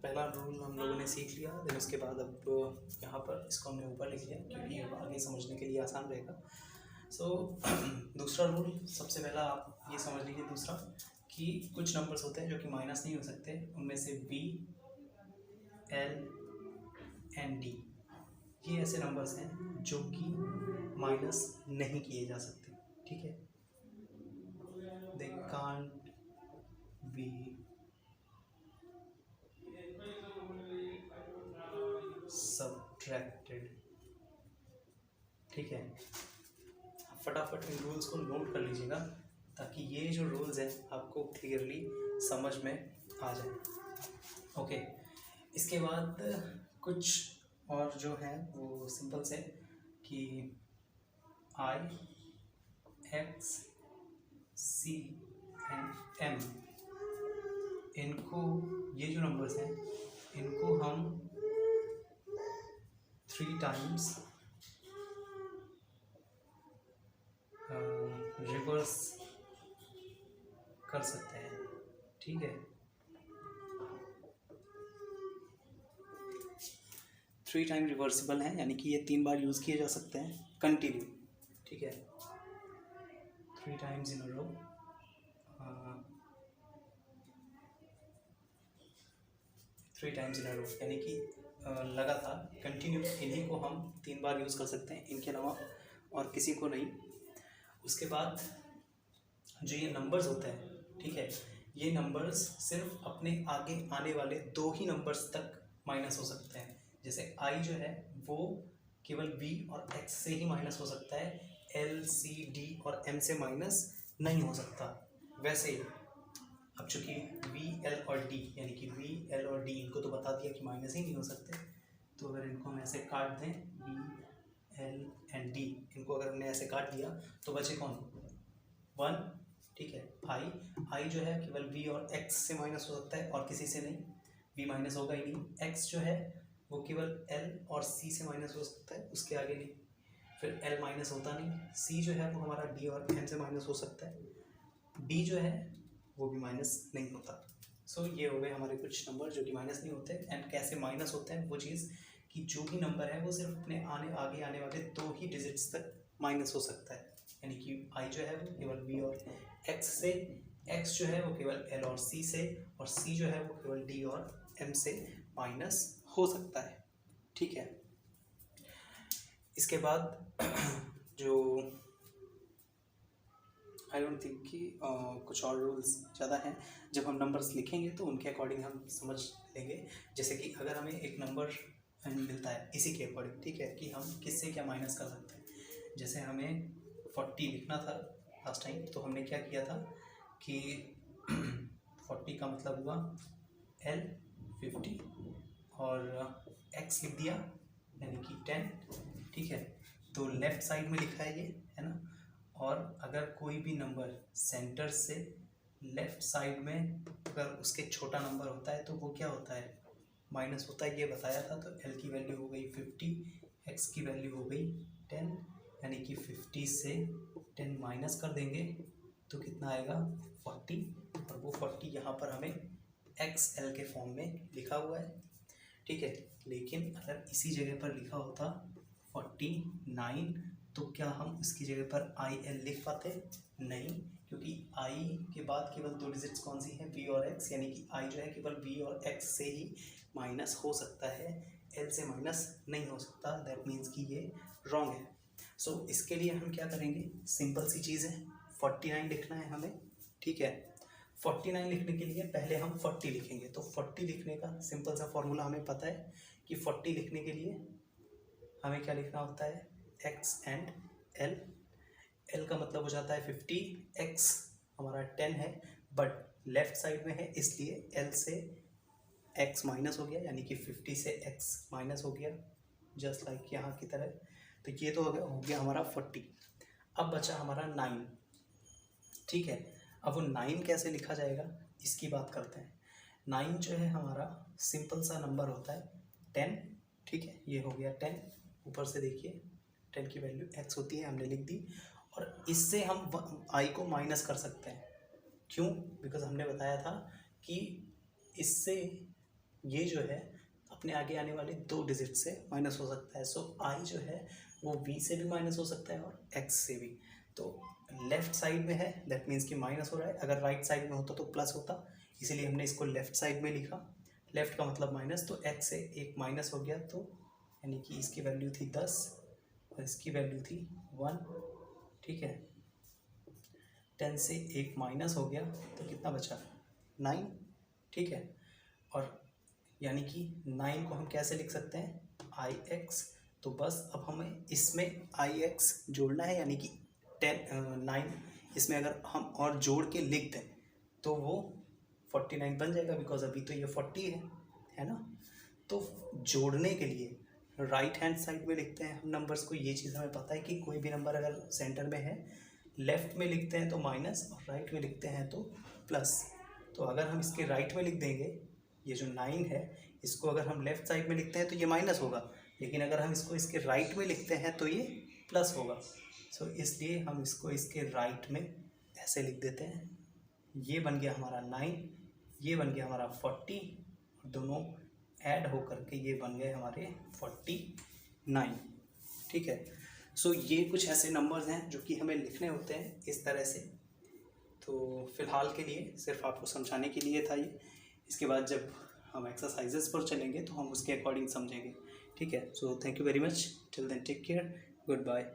पहला रूल हम लोगों ने सीख लिया, देन उसके बाद अब यहाँ पर इसको हमने ऊपर लिख लिया क्योंकि अब आगे समझने के लिए आसान रहेगा। सो दूसरा रूल, सबसे पहला आप ये समझ लीजिए दूसरा, कि कुछ नंबर्स होते हैं जो कि माइनस नहीं हो सकते, उनमें से बी, एल एंड डी, ये ऐसे नंबर्स हैं जो कि माइनस नहीं किए जा सकते, ठीक है। दे कांट बी सब्ट्रैक्टेड, ठीक है। फटाफट इन रूल्स को नोट कर लीजिएगा ताकि ये जो रूल्स हैं आपको क्लियरली समझ में आ जाए। ओके, इसके बाद कुछ और जो है वो सिंपल से, कि आई, एक्स, सी एंड एम, इनको, ये जो नंबर्स हैं इनको हम 3 टाइम्स रिवर्स कर सकते हैं, ठीक है। 3 टाइम रिवर्सिबल हैं, यानी कि ये 3 बार यूज़ किए जा सकते हैं कंटिन्यू, ठीक है। 3 times in a row, 3 times in अ रो, यानी कि लगातार कंटिन्यू इन्हीं को हम 3 बार यूज़ कर सकते हैं, इनके अलावा और किसी को नहीं। उसके बाद जो ये नंबर्स होते हैं, ठीक है, ये नंबर्स सिर्फ अपने आगे आने वाले 2 ही नंबर्स तक माइनस हो सकते हैं। जैसे आई जो है वो केवल बी और एक्स से ही माइनस हो सकता है, एल, सी, डी और एम से माइनस नहीं हो सकता। वैसे ही अब चूंकि वी, एल और डी, यानी कि वी, एल और डी, इनको तो बता दिया कि माइनस ही नहीं हो सकते, तो अगर इनको हम ऐसे काट दें, वी, एल एंड डी, इनको अगर हमने ऐसे काट दिया तो बचे कौन, 1, ठीक है। आई जो है केवल वी और एक्स से माइनस हो सकता है और किसी से नहीं, वी माइनस होगा ही नहीं। एक्स जो है वो केवल एल और सी से माइनस हो सकता है, उसके आगे नहीं। फिर एल माइनस होता नहीं। सी जो है वो हमारा डी और एम से माइनस हो सकता है। डी जो है वो भी माइनस नहीं होता। सो ये हो गए हमारे कुछ नंबर जो कि माइनस नहीं होते। एंड कैसे माइनस होते हैं वो चीज़, कि जो भी नंबर है वो सिर्फ अपने आगे आने वाले 2 ही डिजिट्स तक माइनस हो सकता है, यानी कि आई जो है वो केवल बी और एक्स से, एक्स जो है वो केवल एल और सी से, और सी जो है वो केवल डी और एम से माइनस हो सकता है, ठीक है। इसके बाद जो आई डोंट थिंक कि कुछ और रूल्स ज़्यादा हैं, जब हम नंबर्स लिखेंगे तो उनके अकॉर्डिंग हम समझ लेंगे। जैसे कि अगर हमें एक नंबर मिलता है इसी के अकॉर्डिंग, ठीक है, कि हम किससे क्या माइनस कर सकते हैं। जैसे हमें 40 लिखना था लास्ट टाइम, तो हमने क्या किया था कि 40 का मतलब हुआ L 50 और x लिख दिया यानी कि 10, ठीक है। तो लेफ्ट साइड में लिखा है ये, है ना। और अगर कोई भी नंबर सेंटर से लेफ्ट साइड में अगर उसके छोटा नंबर होता है तो वो क्या होता है, माइनस होता है, ये बताया था। तो L की वैल्यू हो गई 50, x की वैल्यू हो गई 10, यानी कि 50 से 10 माइनस कर देंगे तो कितना आएगा 40, और वो 40 यहाँ पर हमें XL के फॉर्म में लिखा हुआ है, ठीक है। लेकिन अगर इसी जगह पर लिखा होता 49, तो क्या हम इसकी जगह पर IL लिख पाते, नहीं, क्योंकि I के बाद केवल 2 डिजिट्स कौन सी हैं, V और X, यानी कि I जो है केवल V और X से ही माइनस हो सकता है, L से माइनस नहीं हो सकता। दैट मीन्स कि ये रॉन्ग है। सो इसके लिए हम क्या करेंगे, सिंपल सी चीज़ है, 49 लिखना है हमें, ठीक है। 49 लिखने के लिए पहले हम 40 लिखेंगे। तो 40 लिखने का सिंपल सा फॉर्मूला हमें पता है कि 40 लिखने के लिए हमें क्या लिखना होता है, x एंड l। l का मतलब हो जाता है 50, x हमारा 10 है बट लेफ्ट साइड में है, इसलिए l से x माइनस हो गया, यानी कि 50 से x माइनस हो गया, जस्ट लाइक यहाँ की तरह। तो ये तो हो गया हमारा 40। अब बचा हमारा 9, ठीक है। अब वो 9 कैसे लिखा जाएगा इसकी बात करते हैं। 9 जो है हमारा सिंपल सा नंबर होता है 10, ठीक है। ये हो गया 10, ऊपर से देखिए 10 की वैल्यू x होती है, हमने लिख दी। और इससे हम i को माइनस कर सकते हैं, क्यों, बिकॉज हमने बताया था कि इससे ये जो है अपने आगे आने वाले 2 डिजिट से माइनस हो सकता है। सो आई जो है वो वी से भी माइनस हो सकता है और एक्स से भी। तो लेफ्ट साइड में है दैट मीन्स कि माइनस हो रहा है, अगर राइट साइड में होता तो प्लस होता, इसीलिए हमने इसको लेफ्ट साइड में लिखा। लेफ्ट का मतलब माइनस, तो एक्स से एक माइनस हो गया, तो यानी कि इसकी वैल्यू थी 10 और इसकी वैल्यू थी 1, ठीक है। 10 से एक माइनस हो गया तो कितना बचा, 9, ठीक है। और यानी कि 9 को हम कैसे लिख सकते हैं, आई एक्स। तो बस अब हमें इसमें आई एक्स जोड़ना है, यानी कि 9 इसमें अगर हम और जोड़ के लिख दें तो वो 49 बन जाएगा, बिकॉज अभी तो ये 40 है ना। तो जोड़ने के लिए राइट हैंड साइड में लिखते हैं हम नंबर्स को। ये चीज़ हमें पता है कि कोई भी नंबर अगर सेंटर में है, लेफ़्ट में लिखते हैं तो माइनस और राइट में लिखते हैं तो प्लस। तो अगर हम इसके राइट में लिख देंगे, ये जो 9 है इसको अगर हम लेफ़्ट साइड में लिखते हैं तो ये माइनस होगा, लेकिन अगर हम इसको इसके राइट में लिखते हैं तो ये प्लस होगा। सो इसलिए हम इसको इसके राइट में ऐसे लिख देते हैं। ये बन गया हमारा 9, ये बन गया हमारा 40, और दोनों ऐड हो करके ये बन गए हमारे 49, ठीक है। सो ये कुछ ऐसे नंबर्स हैं जो कि हमें लिखने होते हैं इस तरह से। तो फ़िलहाल के लिए सिर्फ आपको समझाने के लिए था ये। इसके बाद जब हम एक्सरसाइजेस पर चलेंगे तो हम उसके अकॉर्डिंग समझेंगे, ठीक है। So thank you very much, till then take care, good bye.